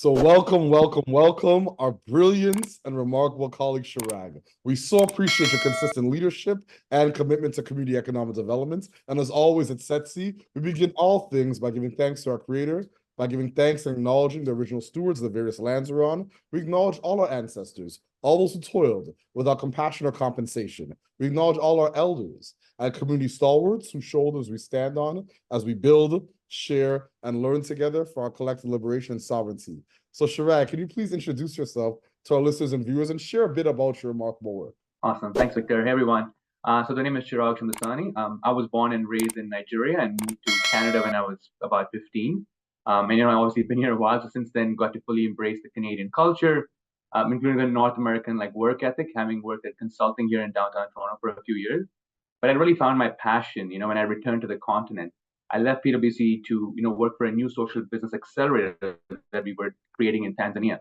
So welcome, welcome, welcome, our brilliant and remarkable colleague Chirag. We so appreciate your consistent leadership and commitment to community economic development. And as always at SETC, we begin all things by giving thanks to our creator, by giving thanks and acknowledging the original stewards of the various lands we're on. We acknowledge all our ancestors, all those who toiled without compassion or compensation. We acknowledge all our elders and community stalwarts whose shoulders we stand on as we build, share, and learn together for our collective liberation and sovereignty. So Chirag, can you please introduce yourself to our listeners and viewers and share a bit about your remarkable work? Awesome. Thanks, Victor. Hey, everyone. So the name is Chirag Shamdasani. I was born and raised in Nigeria and moved to Canada when I was about 15. And, I've obviously been here a while. So since then, got to fully embrace the Canadian culture, including the North American work ethic, having worked at consulting here in downtown Toronto for a few years. But I really found my passion, when I returned to the continent. I left PwC to, work for a new social business accelerator that we were creating in Tanzania.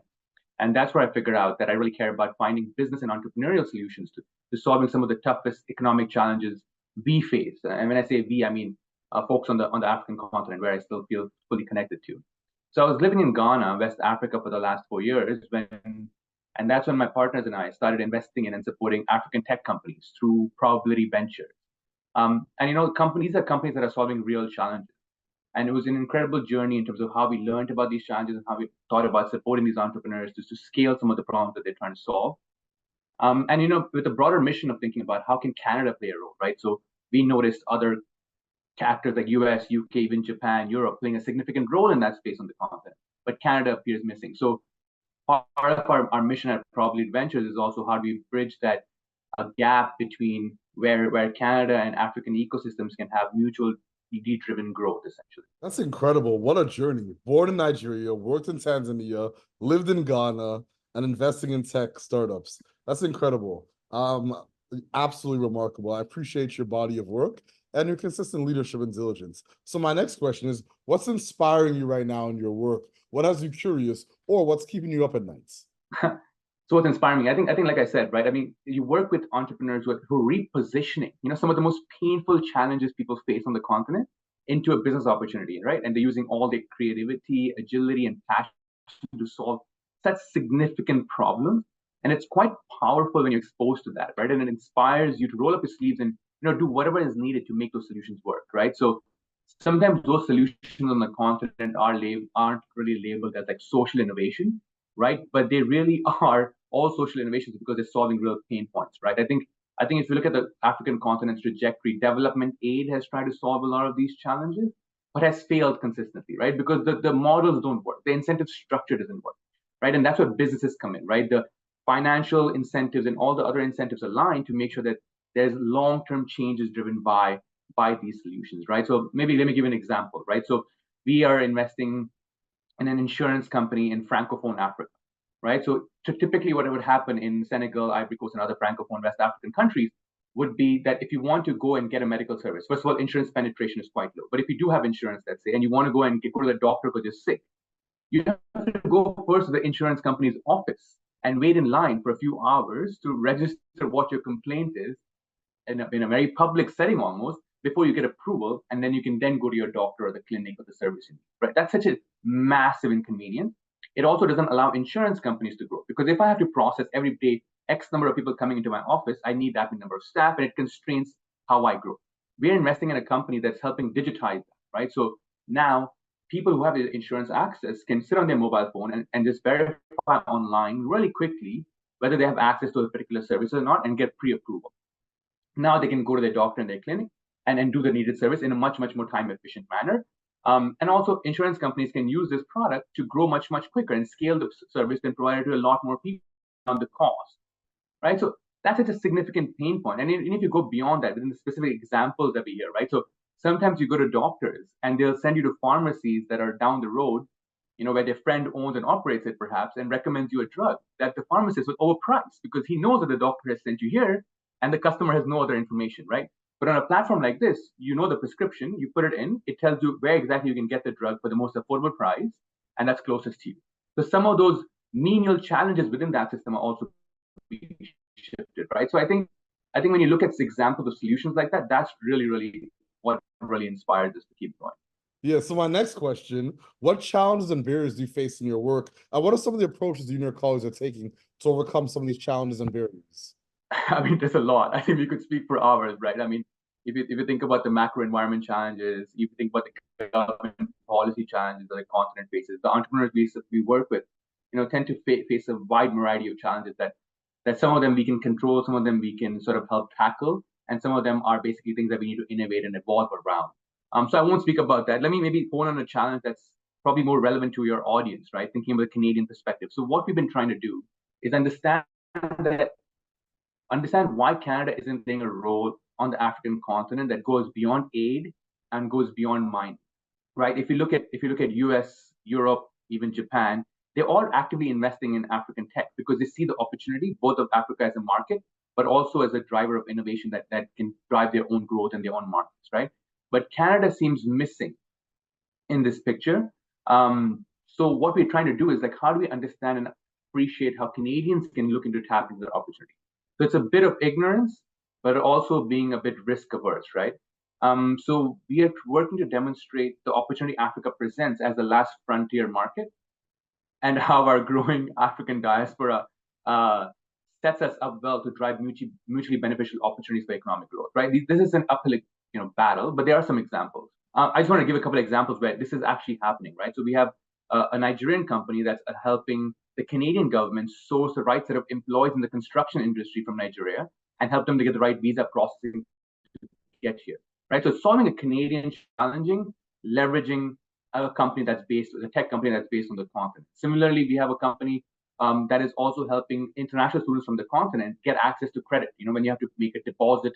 And that's where I figured out that I really care about finding business and entrepreneurial solutions to solving some of the toughest economic challenges we face. And when I say we, I mean folks on the African continent, where I still feel fully connected to. So I was living in Ghana, West Africa, for the last 4 years, and that's when my partners and I started investing in and supporting African tech companies through probability ventures. And these are companies that are solving real challenges. And it was an incredible journey in terms of how we learned about these challenges and how we thought about supporting these entrepreneurs to scale some of the problems that they're trying to solve. With a broader mission of thinking about how can Canada play a role, right? So we noticed other actors like US, UK, even Japan, Europe playing a significant role in that space on the continent, but Canada appears missing. So part of our mission at Probability Ventures is also how do we bridge that gap between where Canada and African ecosystems can have mutual driven growth, essentially. That's incredible. What a journey. Born in Nigeria, worked in Tanzania, lived in Ghana, and investing in tech startups. That's incredible. Absolutely remarkable. I appreciate your body of work and your consistent leadership and diligence. So my next question is, what's inspiring you right now in your work? What has you curious, or what's keeping you up at nights? So what's inspiring me? I think, like I said, right? I mean, you work with entrepreneurs who are repositioning, some of the most painful challenges people face on the continent into a business opportunity, right? And they're using all their creativity, agility, and passion to solve such significant problems. And it's quite powerful when you're exposed to that, right? And it inspires you to roll up your sleeves and do whatever is needed to make those solutions work, right? So sometimes those solutions on the continent aren't really labeled as social innovation, right? But they really are all social innovations because they're solving real pain points, right? I think if you look at the African continent's trajectory, development aid has tried to solve a lot of these challenges, but has failed consistently, right? Because the models don't work, the incentive structure doesn't work, right? And that's where businesses come in, right? The financial incentives and all the other incentives align to make sure that there's long-term changes driven by these solutions, right? So maybe let me give an example, right? So we are investing in an insurance company in Francophone Africa, right? So typically what would happen in Senegal, Ivory Coast, and other Francophone West African countries would be that if you want to go and get a medical service, first of all, insurance penetration is quite low. But if you do have insurance, let's say, and you want to go to the doctor because you're sick, you have to go first to the insurance company's office and wait in line for a few hours to register what your complaint is in a very public setting almost, before you get approval, and then you can then go to your doctor or the clinic or the service you need, right? That's such a massive inconvenience. It also doesn't allow insurance companies to grow, because if I have to process every day X number of people coming into my office, I need that number of staff, and it constrains how I grow. We're investing in a company that's helping digitize that, right? So now people who have insurance access can sit on their mobile phone and just verify online really quickly whether they have access to a particular service or not and get pre-approval. Now they can go to their doctor and their clinic and do the needed service in a much, much more time efficient manner. And also insurance companies can use this product to grow much, much quicker and scale the service and provide it to a lot more people on the cost, right? So that's such a significant pain point. And if you go beyond that, within the specific examples that we hear, right? So sometimes you go to doctors and they'll send you to pharmacies that are down the road, where their friend owns and operates it perhaps, and recommends you a drug that the pharmacist will overprice because he knows that the doctor has sent you here and the customer has no other information, right? But on a platform like this, the prescription, you put it in, it tells you where exactly you can get the drug for the most affordable price, and that's closest to you. So some of those menial challenges within that system are also being shifted, right? So I think when you look at examples of solutions like that, that's really, really what really inspired us to keep going. Yeah, so my next question, what challenges and barriers do you face in your work? And what are some of the approaches you and your colleagues are taking to overcome some of these challenges and barriers? I mean, there's a lot. I think we could speak for hours, right? I mean, if you think about the macro environment challenges, if you think about the government policy challenges that the continent faces, the entrepreneurs we work with, tend to face a wide variety of challenges that some of them we can control, some of them we can sort of help tackle, and some of them are basically things that we need to innovate and evolve around. So I won't speak about that. Let me maybe hone on a challenge that's probably more relevant to your audience, right? Thinking about the Canadian perspective. So what we've been trying to do is that understand why Canada isn't playing a role on the African continent that goes beyond aid and goes beyond mining, right? If you look at US, Europe, even Japan, they're all actively investing in African tech because they see the opportunity both of Africa as a market, but also as a driver of innovation that can drive their own growth and their own markets, right? But Canada seems missing in this picture. So what we're trying to do is like, how do we understand and appreciate how Canadians can look into tapping the opportunity? So it's a bit of ignorance, but also being a bit risk averse, right? So we are working to demonstrate the opportunity Africa presents as the last frontier market and how our growing African diaspora sets us up well to drive mutually beneficial opportunities for economic growth, right? This is an uphill battle, but there are some examples. I just want to give a couple of examples where this is actually happening, right? So we have a Nigerian company that's helping the Canadian government source the right set of employees in the construction industry from Nigeria and help them to get the right visa processing to get here, right? So solving a Canadian challenging, leveraging a company that's based, a tech company that's based on the continent. Similarly, we have a company that is also helping international students from the continent get access to credit. When you have to make a deposit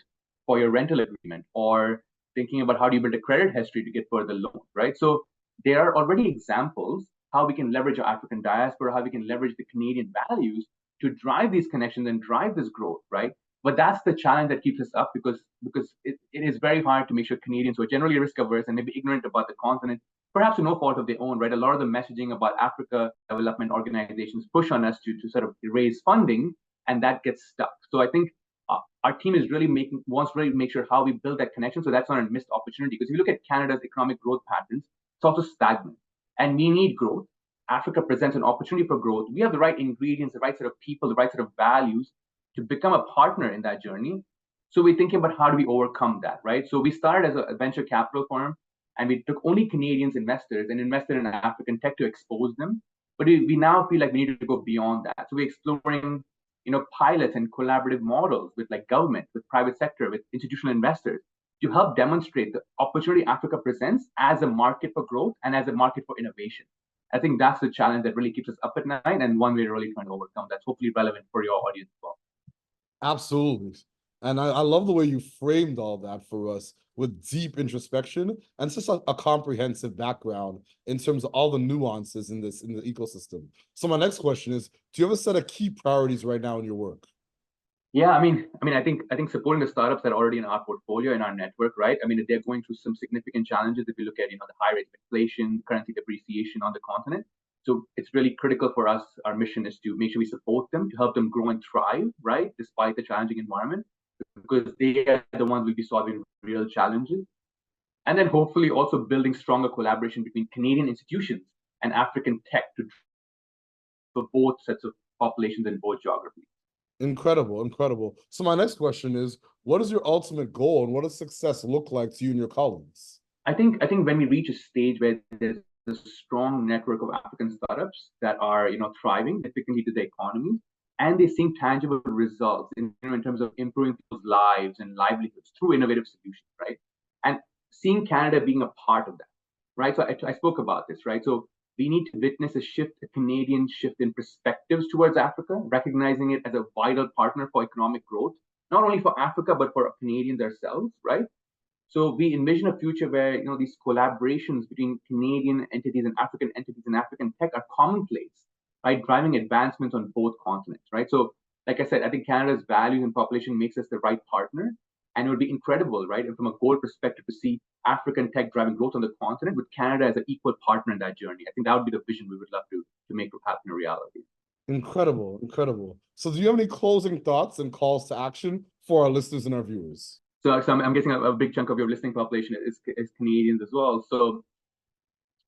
for your rental agreement, or thinking about how do you build a credit history to get further loan, right? So there are already examples how we can leverage our African diaspora, how we can leverage the Canadian values to drive these connections and drive this growth, right? But that's the challenge that keeps us up because it is very hard to make sure Canadians who are generally risk averse and maybe ignorant about the continent, perhaps to no fault of their own, right? A lot of the messaging about Africa development organizations push on us to sort of raise funding, and that gets stuck. So I think our team is really wants to really make sure how we build that connection, so that's not a missed opportunity. Because if you look at Canada's economic growth patterns, it's also stagnant, and we need growth. Africa presents an opportunity for growth. We have the right ingredients, the right set of people, the right set of values to become a partner in that journey. So we're thinking about how do we overcome that, right? So we started as a venture capital firm, and we took only Canadians investors and invested in African tech to expose them. But we now feel like we need to go beyond that. So we're exploring pilots and collaborative models with like government, with private sector, with institutional investors to help demonstrate the opportunity Africa presents as a market for growth and as a market for innovation. I think that's the challenge that really keeps us up at night, and one we're really trying to overcome that's hopefully relevant for your audience as well. Absolutely. And I love the way you framed all that for us with deep introspection and just a comprehensive background in terms of all the nuances in the ecosystem. So my next question is, do you have a set of key priorities right now in your work? Yeah, I think supporting the startups that are already in our portfolio, in our network, right? I mean, they're going through some significant challenges if you look at the high rate of inflation, currency depreciation on the continent. So it's really critical for us. Our mission is to make sure we support them, to help them grow and thrive, right, despite the challenging environment, because they are the ones who will be solving real challenges. And then hopefully also building stronger collaboration between Canadian institutions and African tech for both sets of populations in both geographies. Incredible, incredible. So my next question is, what is your ultimate goal and what does success look like to you and your colleagues? I think when we reach a stage where there's a strong network of African startups that are thriving significantly to the economy, and they're seeing tangible results in terms of improving people's lives and livelihoods through innovative solutions, right? And seeing Canada being a part of that, right? So I spoke about this, right? So we need to witness a Canadian shift in perspectives towards Africa, recognizing it as a vital partner for economic growth, not only for Africa, but for Canadians ourselves, right? So we envision a future where these collaborations between Canadian entities and African entities and African tech are commonplace, right? Driving advancements on both continents, right? So, like I said, I think Canada's values and population makes us the right partner, and it would be incredible, right? And from a goal perspective, to see African tech driving growth on the continent with Canada as an equal partner in that journey. I think that would be the vision we would love to make it happen a reality. Incredible, incredible. So do you have any closing thoughts and calls to action for our listeners and our viewers? So I'm guessing a big chunk of your listening population is Canadians as well. So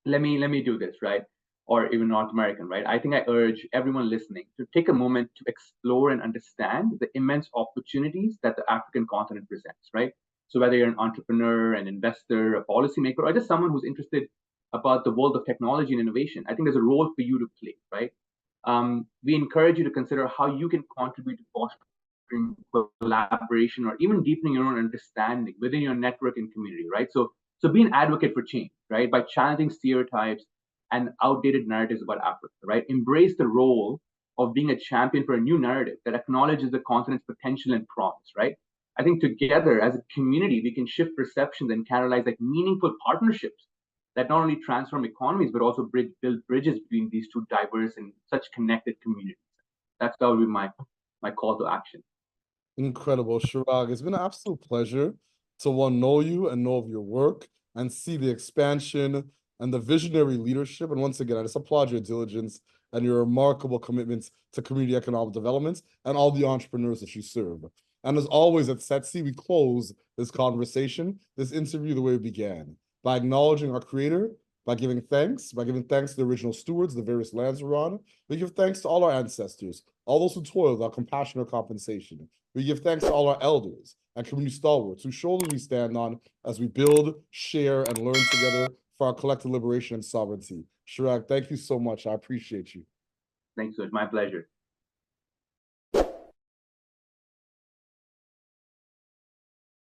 let me do this, right? Or even North American, right? I think I urge everyone listening to take a moment to explore and understand the immense opportunities that the African continent presents, right? So whether you're an entrepreneur, an investor, a policymaker, or just someone who's interested about the world of technology and innovation, I think there's a role for you to play, right? We encourage you to consider how you can contribute to fostering collaboration or even deepening your own understanding within your network and community, right? So be an advocate for change, right? By challenging stereotypes and outdated narratives about Africa, right? Embrace the role of being a champion for a new narrative that acknowledges the continent's potential and promise, right? I think together as a community, we can shift perceptions and catalyze like meaningful partnerships that not only transform economies, but also build bridges between these two diverse and such connected communities. That would be my call to action. Incredible, Chirag. It's been an absolute pleasure to know you and know of your work and see the expansion and the visionary leadership. And once again, I just applaud your diligence and your remarkable commitments to community economic development and all the entrepreneurs that you serve. And as always at SETC, we close this conversation, this interview the way it began, by acknowledging our creator, by giving thanks to the original stewards, the various lands we're on. We give thanks to all our ancestors, all those who toil without compassion or compensation. We give thanks to all our elders and community stalwarts whose shoulders we stand on as we build, share, and learn together for our collective liberation and sovereignty. Chirag, thank you so much. I appreciate you. Thanks, so it's my pleasure.